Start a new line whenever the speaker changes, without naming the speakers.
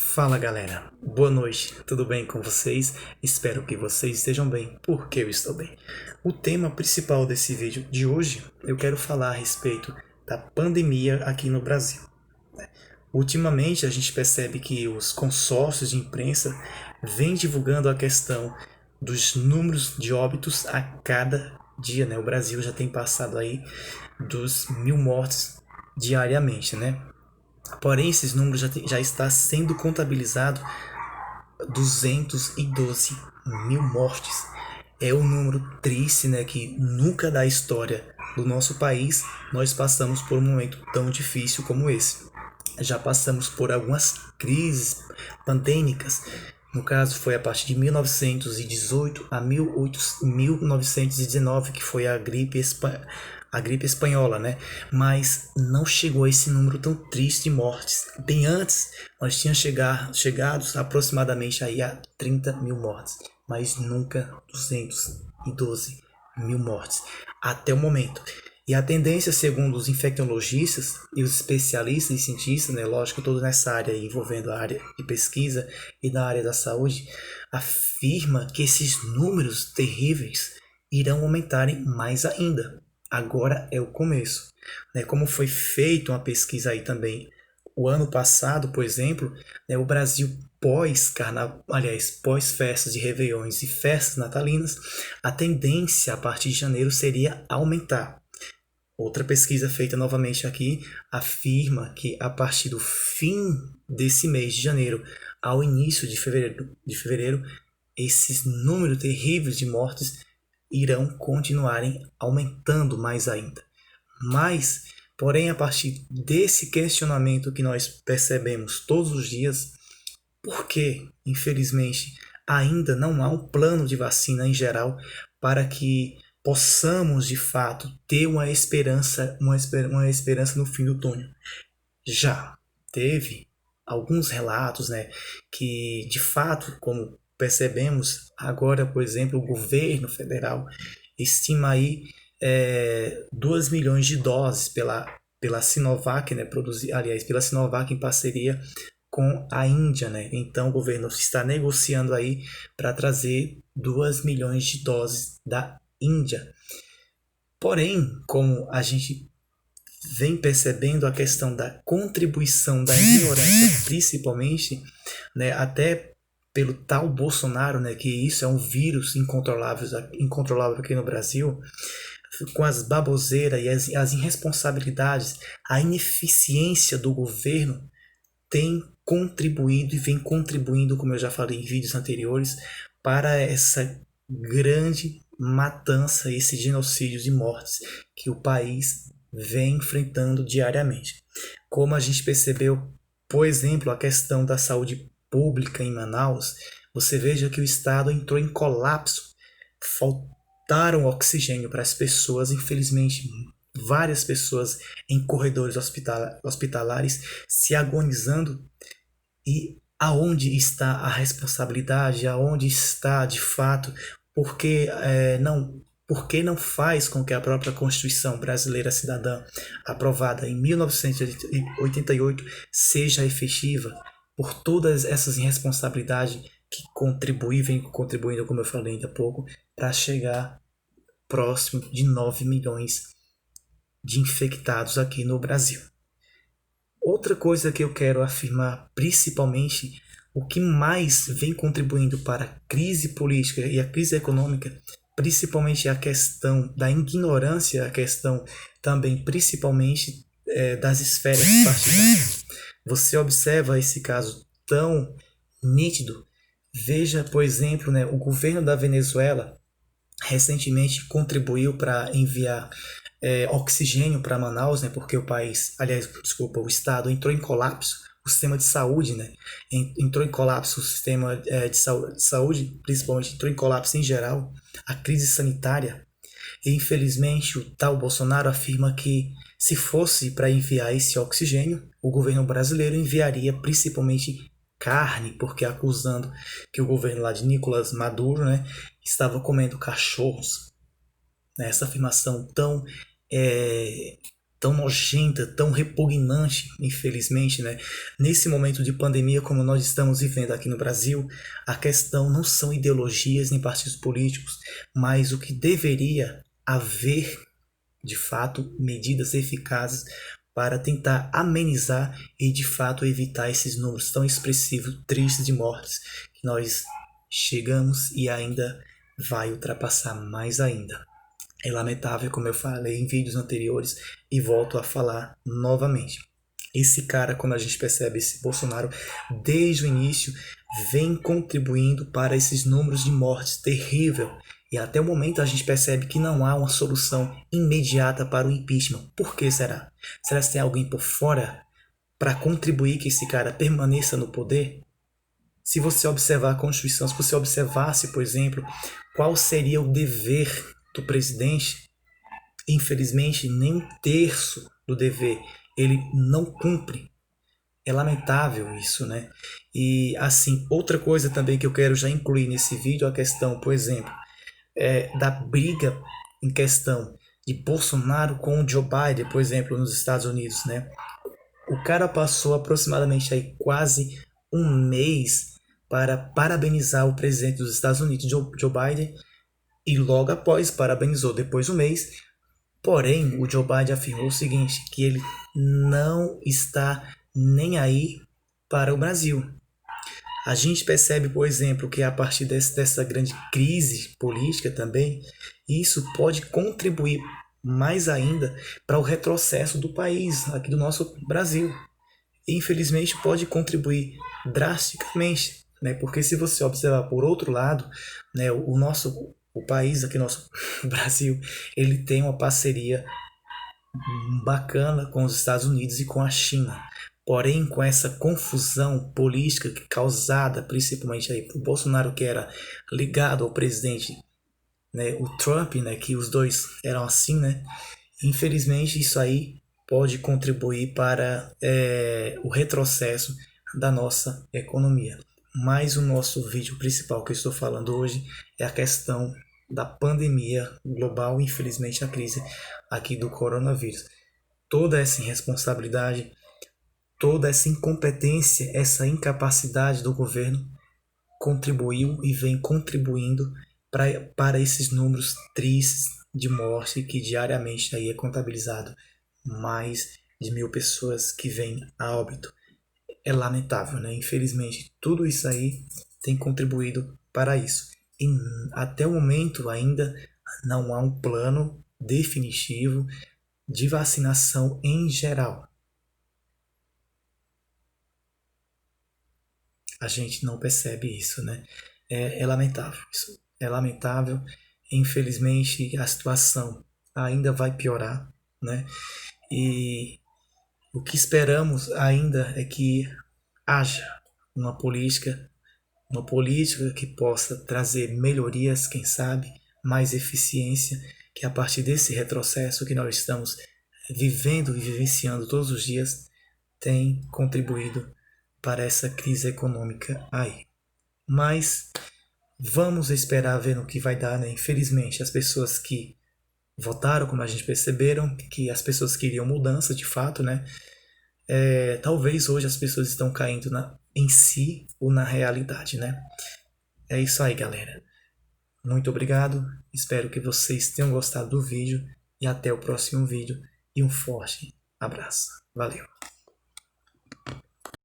Fala galera, boa noite, tudo bem com vocês? Espero que vocês estejam bem, porque eu estou bem. O tema principal desse vídeo de hoje, eu quero falar a respeito da pandemia aqui no Brasil. Ultimamente a gente percebe que os consórcios de imprensa vêm divulgando a questão dos números de óbitos a cada dia, né? O Brasil já tem passado aí dos 1.000 mortes diariamente, né? Porém, esses números já está sendo contabilizado 212.000 mortes. É um número triste, né? Que nunca da história do nosso país nós passamos por um momento tão difícil como esse. Já passamos por algumas crises pandêmicas. No caso, foi a partir de 1918 a 1919, que foi a gripe espanhola, né? Mas não chegou a esse número tão triste de mortes. Bem antes, nós tínhamos chegado aproximadamente aí a 30.000 mortes, mas nunca 212.000 mortes, até o momento. E a tendência, segundo os infectologistas e os especialistas e cientistas, né, lógico, todos nessa área envolvendo a área de pesquisa e da área da saúde, afirma que esses números terríveis irão aumentarem mais ainda. Agora é o começo. Né? Como foi feita uma pesquisa aí também o ano passado, por exemplo, né, o Brasil pós-carnaval, aliás, pós-festas de réveillões e festas natalinas, a tendência a partir de janeiro seria aumentar. Outra pesquisa feita novamente aqui afirma que a partir do fim desse mês de janeiro ao início de fevereiro, esses números terríveis de mortes irão continuarem aumentando mais ainda. Mas, porém, a partir desse questionamento que nós percebemos todos os dias, por que, infelizmente, ainda não há um plano de vacina em geral para que possamos de fato ter uma esperança no fim do túnel? Já teve alguns relatos, né, que de fato, como percebemos agora, por exemplo, o governo federal estima aí 2 milhões de doses pela Sinovac, né, pela Sinovac em parceria com a Índia, né? Então o governo está negociando aí para trazer 2 milhões de doses da Índia. Porém, como a gente vem percebendo a questão da contribuição da ignorância, principalmente, né, até pelo tal Bolsonaro, né, que isso é um vírus incontrolável aqui no Brasil, com as baboseiras e as irresponsabilidades, a ineficiência do governo tem contribuído e vem contribuindo, como eu já falei em vídeos anteriores, para essa grande matança, esse genocídio de mortes que o país vem enfrentando diariamente. Como a gente percebeu, por exemplo, a questão da saúde pública em Manaus, você veja que o estado entrou em colapso, faltaram oxigênio para as pessoas, infelizmente, várias pessoas em corredores hospitalares se agonizando. E aonde está a responsabilidade? Aonde está de fato? Por que não faz com que a própria Constituição Brasileira Cidadã, aprovada em 1988, seja efetiva? Por todas essas irresponsabilidades que vem contribuindo, como eu falei ainda há pouco, para chegar próximo de 9 milhões de infectados aqui no Brasil. Outra coisa que eu quero afirmar, principalmente, o que mais vem contribuindo para a crise política e a crise econômica, principalmente a questão da ignorância, a questão também principalmente das esferas partidárias. Você observa esse caso tão nítido. Veja, por exemplo, né, o governo da Venezuela recentemente contribuiu para enviar oxigênio para Manaus, né, porque o estado entrou em colapso, o sistema de saúde, né, entrou em colapso, o sistema de saúde, principalmente, entrou em colapso em geral, a crise sanitária. E infelizmente o tal Bolsonaro afirma que se fosse para enviar esse oxigênio, o governo brasileiro enviaria principalmente carne, porque acusando que o governo lá de Nicolás Maduro, né, estava comendo cachorros. Essa afirmação tão tão nojenta, tão repugnante, infelizmente, né? Nesse momento de pandemia como nós estamos vivendo aqui no Brasil, a questão não são ideologias nem partidos políticos, mas o que deveria haver, de fato, medidas eficazes para tentar amenizar e, de fato, evitar esses números tão expressivos, tristes de mortes que nós chegamos e ainda vai ultrapassar mais ainda. É lamentável, como eu falei em vídeos anteriores e volto a falar novamente. Esse cara, quando a gente percebe esse Bolsonaro, desde o início, vem contribuindo para esses números de mortes terrível. E até o momento a gente percebe que não há uma solução imediata para o impeachment. Por que será? Será que tem alguém por fora para contribuir que esse cara permaneça no poder? Se você observar a Constituição, se você observasse, por exemplo, qual seria o dever do presidente, infelizmente, nem um terço do dever ele não cumpre. É lamentável isso, né? E assim, outra coisa também que eu quero já incluir nesse vídeo, a questão, por exemplo, da briga em questão de Bolsonaro com o Joe Biden, por exemplo, nos Estados Unidos, né? O cara passou aproximadamente aí quase um mês para parabenizar o presidente dos Estados Unidos, Joe Biden, e logo após parabenizou depois do mês. Porém, o Joe Biden afirmou o seguinte, que ele não está nem aí para o Brasil. A gente percebe, por exemplo, que a partir dessa grande crise política também, isso pode contribuir mais ainda para o retrocesso do país, aqui do nosso Brasil. E, infelizmente, pode contribuir drasticamente, né? Porque se você observar por outro lado, né, o país aqui, nosso Brasil, ele tem uma parceria bacana com os Estados Unidos e com a China. Porém, com essa confusão política causada principalmente aí por Bolsonaro, que era ligado ao presidente, né, o Trump, né, que os dois eram assim, né? Infelizmente, isso aí pode contribuir para o retrocesso da nossa economia. Mas o nosso vídeo principal que eu estou falando hoje é a questão da pandemia global, infelizmente a crise aqui do coronavírus. Toda essa irresponsabilidade, toda essa incompetência, essa incapacidade do governo contribuiu e vem contribuindo para esses números tristes de morte que diariamente aí é contabilizado mais de 1.000 pessoas que vêm a óbito. É lamentável, né? Infelizmente, tudo isso aí tem contribuído para isso. E até o momento ainda não há um plano definitivo de vacinação em geral. A gente não percebe isso, né? É lamentável isso. É lamentável. Infelizmente, a situação ainda vai piorar, né? E o que esperamos ainda é que haja uma política que possa trazer melhorias, quem sabe, mais eficiência, que a partir desse retrocesso que nós estamos vivendo e vivenciando todos os dias, tem contribuído para essa crise econômica aí. Mas vamos esperar ver no que vai dar, né? Infelizmente, as pessoas que votaram, como a gente perceberam, que as pessoas queriam mudança de fato, né? Talvez hoje as pessoas estão caindo em si ou na realidade, né? É isso aí, galera. Muito obrigado. Espero que vocês tenham gostado do vídeo e até o próximo vídeo. E um forte abraço. Valeu!